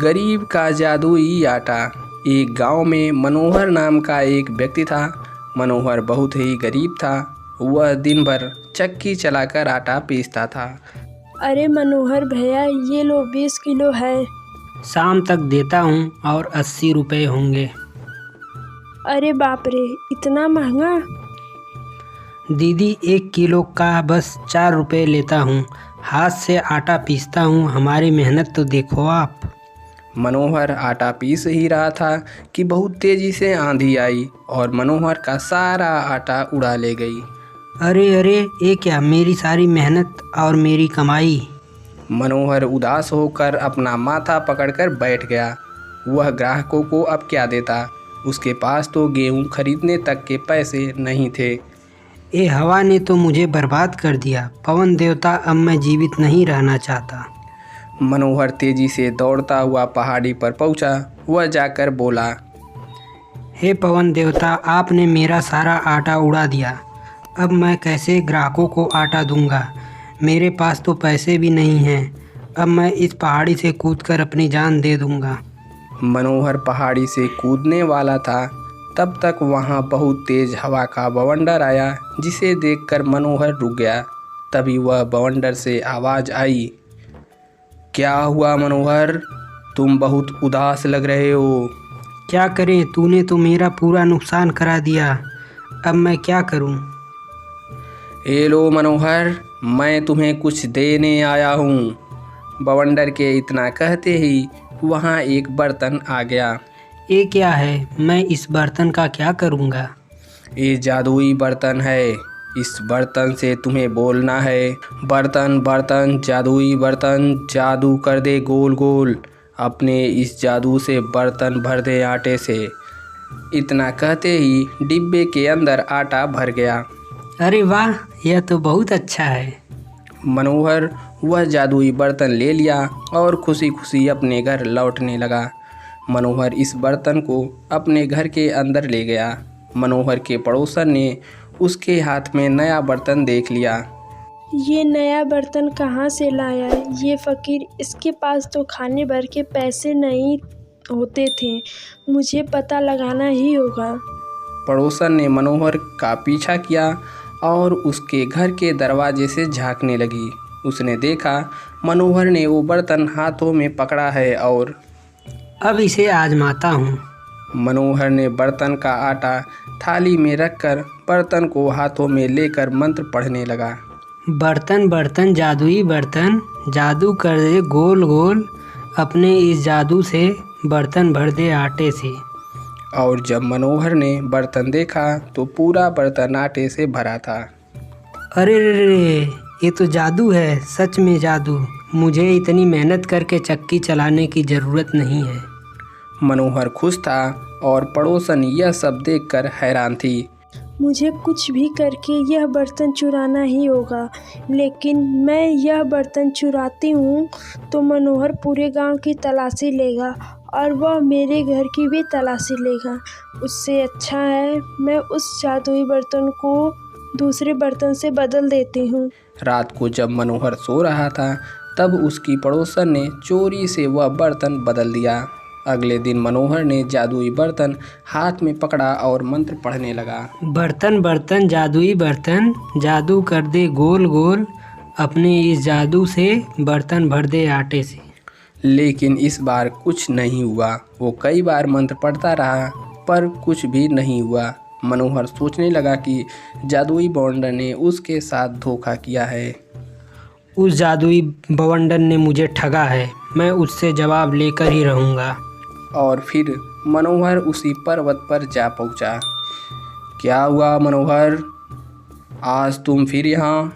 गरीब का जादुई आटा। एक गांव में मनोहर नाम का एक व्यक्ति था। मनोहर बहुत ही गरीब था। वह दिन भर चक्की चलाकर आटा पीसता था। अरे मनोहर भैया, ये लो 20 किलो है। शाम तक देता हूँ और 80 रुपये होंगे। अरे बाप रे, इतना महंगा। दीदी 1 किलो का बस 4 रुपये लेता हूँ। हाथ से आटा पीसता हूँ, हमारी मेहनत तो देखो आप। मनोहर आटा पीस ही रहा था कि बहुत तेजी से आंधी आई और मनोहर का सारा आटा उड़ा ले गई। अरे अरे, ये क्या, मेरी सारी मेहनत और मेरी कमाई। मनोहर उदास होकर अपना माथा पकड़कर बैठ गया। वह ग्राहकों को अब क्या देता। उसके पास तो गेहूं खरीदने तक के पैसे नहीं थे। ये हवा ने तो मुझे बर्बाद कर दिया। पवन देवता, अब मैं जीवित नहीं रहना चाहता। मनोहर तेजी से दौड़ता हुआ पहाड़ी पर पहुंचा। वह जाकर बोला, हे पवन देवता, आपने मेरा सारा आटा उड़ा दिया। अब मैं कैसे ग्राहकों को आटा दूंगा। मेरे पास तो पैसे भी नहीं हैं। अब मैं इस पहाड़ी से कूदकर अपनी जान दे दूंगा। मनोहर पहाड़ी से कूदने वाला था, तब तक वहां बहुत तेज हवा का बवंडर आया, जिसे देखकर मनोहर रुक गया। तभी वह बवंडर से आवाज़ आई, क्या हुआ मनोहर, तुम बहुत उदास लग रहे हो। क्या करें, तूने तो मेरा पूरा नुकसान करा दिया। अब मैं क्या करूं। ए लो मनोहर, मैं तुम्हें कुछ देने आया हूँ। बवंडर के इतना कहते ही वहाँ एक बर्तन आ गया। ये क्या है, मैं इस बर्तन का क्या करूंगा। ये जादुई बर्तन है। इस बर्तन से तुम्हें बोलना है, बर्तन बर्तन जादुई बर्तन, जादू कर दे गोल गोल, अपने इस जादू से बर्तन भर दे आटे से। इतना कहते ही डिब्बे के अंदर आटा भर गया। अरे वाह, यह तो बहुत अच्छा है। मनोहर वह जादुई बर्तन ले लिया और खुशी खुशी अपने घर लौटने लगा। मनोहर इस बर्तन को अपने घर के अंदर ले गया। मनोहर के पड़ोसन ने उसके हाथ में नया बर्तन देख लिया। ये नया बर्तन कहाँ से लाया ये फकीर, इसके पास तो खाने भर के पैसे नहीं होते थे। मुझे पता लगाना ही होगा। पड़ोसन ने मनोहर का पीछा किया और उसके घर के दरवाजे से झांकने लगी। उसने देखा मनोहर ने वो बर्तन हाथों में पकड़ा है और अब इसे आजमाता हूँ। मनोहर ने बर्तन का आटा थाली में रखकर बर्तन को हाथों में लेकर मंत्र पढ़ने लगा। बर्तन बर्तन जादुई बर्तन, जादू कर दे गोल गोल, अपने इस जादू से बर्तन भर दे आटे से। और जब मनोहर ने बर्तन देखा तो पूरा बर्तन आटे से भरा था। अरे रे रे, ये तो जादू है, सच में जादू। मुझे इतनी मेहनत करके चक्की चलाने की ज़रूरत नहीं है। मनोहर खुश था और पड़ोसन यह सब देखकर हैरान थी। मुझे कुछ भी करके यह बर्तन चुराना ही होगा, लेकिन मैं यह बर्तन चुराती हूँ तो मनोहर पूरे गांव की तलाशी लेगा और वह मेरे घर की भी तलाशी लेगा। उससे अच्छा है मैं उस जादुई बर्तन को दूसरे बर्तन से बदल देती हूँ। रात को जब मनोहर सो रहा था तब उसकी पड़ोसन ने चोरी से वह बर्तन बदल दिया। अगले दिन मनोहर ने जादुई बर्तन हाथ में पकड़ा और मंत्र पढ़ने लगा। बर्तन बर्तन जादुई बर्तन, जादू कर दे गोल गोल, अपने इस जादू से बर्तन भर दे आटे से। लेकिन इस बार कुछ नहीं हुआ। वो कई बार मंत्र पढ़ता रहा पर कुछ भी नहीं हुआ। मनोहर सोचने लगा कि जादुई बवंडर ने उसके साथ धोखा किया है। उस जादुई बवंडर ने मुझे ठगा है, मैं उससे जवाब लेकर ही रहूँगा। और फिर मनोहर उसी पर्वत पर जा पहुंचा। क्या हुआ मनोहर, आज तुम फिर यहाँ?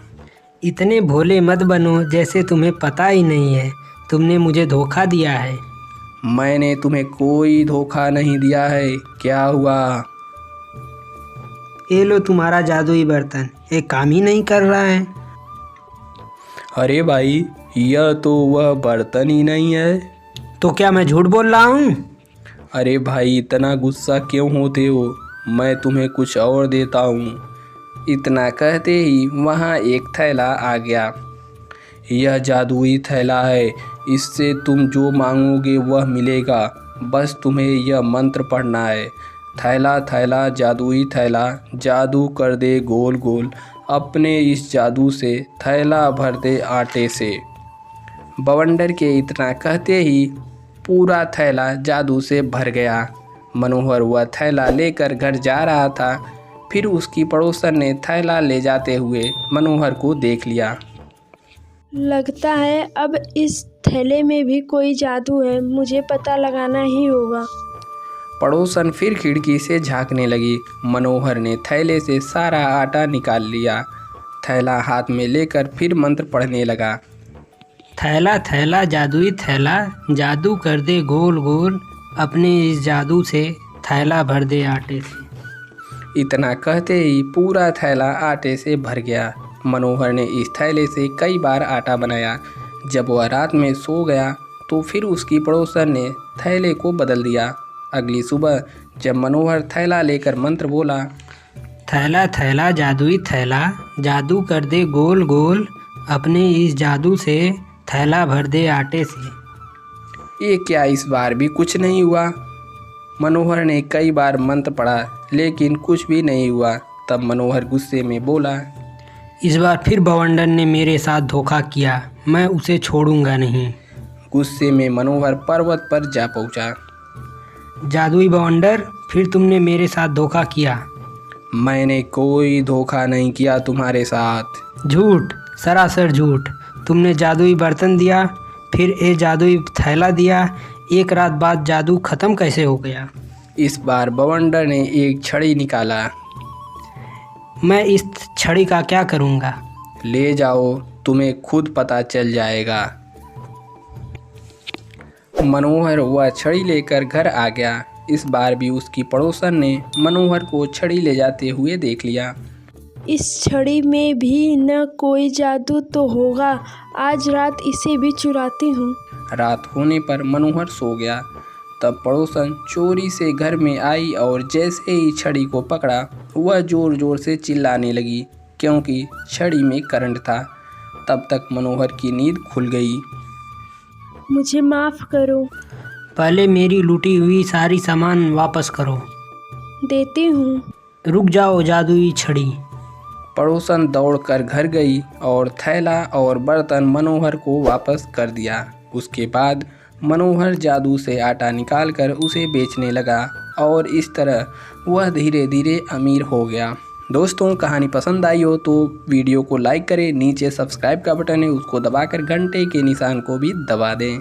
इतने भोले मत बनो जैसे तुम्हें पता ही नहीं है। तुमने मुझे धोखा दिया है। मैंने तुम्हें कोई धोखा नहीं दिया है। क्या हुआ? ये लो तुम्हारा जादुई बर्तन, ये काम ही नहीं कर रहा है। अरे भाई, यह तो वह बर्तन ही नहीं है। तो क्या मैं झूठ बोल रहा हूँ? अरे भाई, इतना गुस्सा क्यों होते हो? मैं तुम्हें कुछ और देता हूँ। इतना कहते ही वहाँ एक थैला आ गया। यह जादुई थैला है, इससे तुम जो मांगोगे वह मिलेगा। बस तुम्हें यह मंत्र पढ़ना है। थैला थैला जादुई थैला, जादू कर दे गोल गोल, अपने इस जादू से थैला भर दे आटे से। बवंडर के इतना कहते ही पूरा थैला जादू से भर गया। मनोहर वह थैला लेकर घर जा रहा था, फिर उसकी पड़ोसन ने थैला ले जाते हुए मनोहर को देख लिया। लगता है अब इस थैले में भी कोई जादू है, मुझे पता लगाना ही होगा। पड़ोसन फिर खिड़की से झांकने लगी। मनोहर ने थैले से सारा आटा निकाल लिया। थैला हाथ में लेकर फिर मंत्र पढ़ने लगा। थैला थैला जादुई थैला, जादू कर दे गोल गोल, अपने इस जादू से थैला भर दे आटे से। इतना कहते ही पूरा थैला आटे से भर गया। मनोहर ने इस थैले से कई बार आटा बनाया। जब वह रात में सो गया तो फिर उसकी पड़ोसन ने थैले को बदल दिया। अगली सुबह जब मनोहर थैला लेकर मंत्र बोला, थैला थैला जादुई थैला, जादू कर दे गोल गोल, अपने इस जादू से थैला भर दे आटे से। ये क्या, इस बार भी कुछ नहीं हुआ। मनोहर ने कई बार मंत्र पढ़ा लेकिन कुछ भी नहीं हुआ। तब मनोहर गुस्से में बोला, इस बार फिर बवंडर ने मेरे साथ धोखा किया, मैं उसे छोड़ूंगा नहीं। गुस्से में मनोहर पर्वत पर जा पहुंचा। जादुई बवंडर, फिर तुमने मेरे साथ धोखा किया। मैंने कोई धोखा नहीं किया तुम्हारे साथ। झूठ, सरासर झूठ। तुमने जादुई बर्तन दिया, फिर ये जादुई थैला दिया, एक रात बाद जादू खत्म कैसे हो गया? इस बार बवंडर ने एक छड़ी निकाला। मैं इस छड़ी का क्या करूँगा? ले जाओ, तुम्हें खुद पता चल जाएगा। मनोहर वह छड़ी लेकर घर आ गया। इस बार भी उसकी पड़ोसन ने मनोहर को छड़ी ले जाते हुए देख लिया। इस छड़ी में भी न कोई जादू तो होगा, आज रात इसे भी चुराती हूँ। रात होने पर मनोहर सो गया। तब पड़ोसन चोरी से घर में आई और जैसे ही छड़ी को पकड़ा वह ज़ोर ज़ोर से चिल्लाने लगी क्योंकि छड़ी में करंट था। तब तक मनोहर की नींद खुल गई। मुझे माफ़ करो। पहले मेरी लूटी हुई सारी सामान वापस करो। देती हूँ। रुक जाओ जादुई छड़ी। पड़ोसन दौड़कर घर गई और थैला और बर्तन मनोहर को वापस कर दिया। उसके बाद मनोहर जादू से आटा निकालकर उसे बेचने लगा और इस तरह वह धीरे धीरे अमीर हो गया। दोस्तों, कहानी पसंद आई हो तो वीडियो को लाइक करें, नीचे सब्सक्राइब का बटन है उसको दबाकर घंटे के निशान को भी दबा दें।